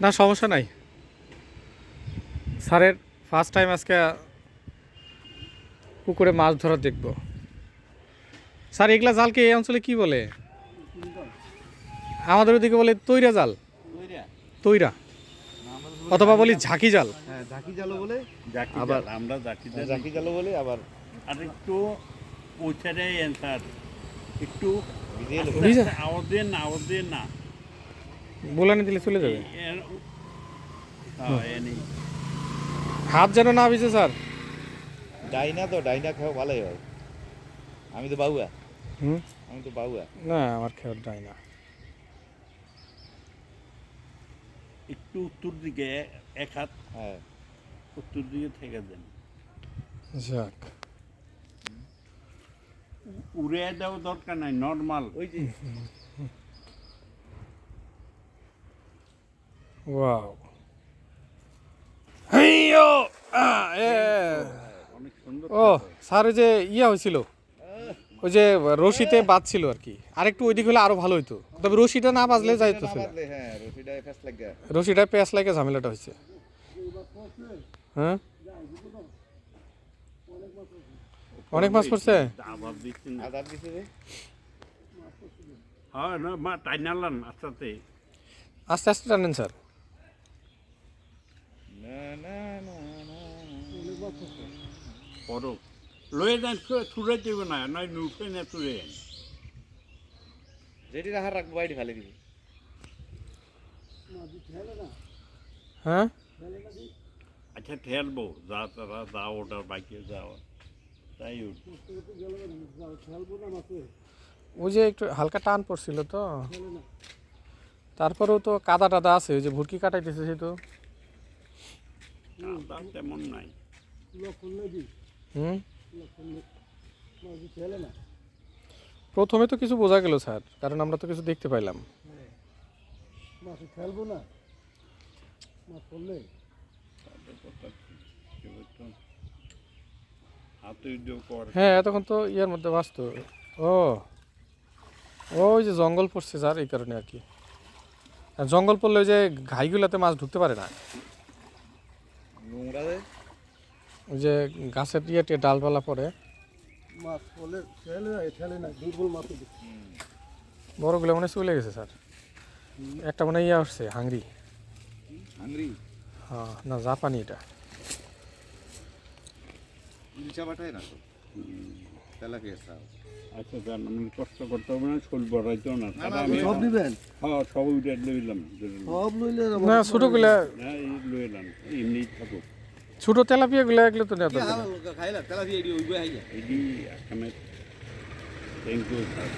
না সমস্যা নাই, স্যারের ফার্স্ট টাইম আজকে পুকুরে মাছ ধরা দেখব। স্যার এগুলা জালকে এই অঞ্চলে কি বলে? আমাদের ওদিকে বলে তৈরা জাল, তৈরা, অথবা বলি ঝাঁকি জাল। হ্যাঁ ঝাঁকি জালও বলে, আবার আমরা ঝাঁকি জালও বলে, আবার আর একটু পৌঁছারে অ্যান্সার একটু ভিজে আওয়াজ দিয়ে না বোলানি দিলে চলে যাবে, এনি হাত যেন না ভিজে স্যার। ডাইনা, তো ডাইনা খাওয়া ভালোই হয়। আমি তো বাউয়া, হুম, আমি তো বাউয়া। না আমার খেয়াল যায় না। একটু উত্তর দিকে এক হাত হ্যাঁ উত্তর দিকে থেকে দেন, যাক, উড়ে দেওয়া দরকার নাই, নর্মাল ওই যে ওয়াও, হেইয়ো অনেক সুন্দর। ও স্যার ওই যে ইয়া হয়েছিল, ওই যে রশিতে বাঁধছিল আর কি, আরেকটু ওইদিক হলে আরো ভালো হইতো, তবে রশিটা না বাজলে যাইতো, হ্যাঁ রশিটা ফেস লাগে, রশিটা পেঁয়াজ লাগে ঝামেলাটা হয়েছে। হ্যাঁ অনেক মাছ পড়ছে। আবার দিচ্ছেন আদার দিছে রে। হ্যাঁ না মা টাইনালান আস্তে আস্তে আস্তে টানেন স্যার। না না না না পরো লয়ে যান, ছুড়ে দেবে না, নয় নুটে না তুলে যেটি রাখার রাখবো বাইরে ফেলে দিবি। হ্যাঁ আচ্ছা ঠেলবো, যা তারা যা ওটার বাইকে যাওয়া তাই ওই যে একটু হালকা টান পড়ছিল তো, তারপরেও তো কাদা টাদা আছে, ওই যে ভুটকি কাটাইতেছে সে তো। তেমন নাই। হুম, প্রথমে তো কিছু বোঝা গেল স্যার, কারণ আমরা তো কিছু দেখতে পাইলাম। খেলবো না মাছ পড়লে হাতে কর হ্যাঁ এতক্ষণ তো ইয়ার মধ্যে বাঁচত। ও ওই যে জঙ্গল পড়ছে স্যার, এই কারণে আর কি। আর জঙ্গল পড়লে ওই যে ঘাইগুলাতে মাছ ঢুকতে পারে না, নোংরা রে। ওই যে গাছের ইয়েতে ডালপালা পড়ে। মাছ পড়লে ঠেলে না দুর্বল মাছ। বড়গুলো মনে হয় চলে গেছে স্যার, একটা মনে হয় ইয়ে আসছে হাংরি। হাংরি হ্যাঁ না জাপানি এটা। ইলচা বাটায় না তো, তেলাপিয়া সাও। আচ্ছা জান, আমি কষ্ট করতে হবে না, শোল বড়াইতেও না, না, আমি সব নিবেন, হ্যাঁ সব উঠে লইলাম, সব লইলে না ছোটোগুলা, হ্যাঁ এই লইলাম এমনি থাকুক। ছোটো তেলাপিয়াগুলো এগুলো তো নেওয়া দরকার না। খাইলা তেলাপিয়া এডি ওইবে হাইয়া। এটি এখানে থ্যাংক ইউ স্যার।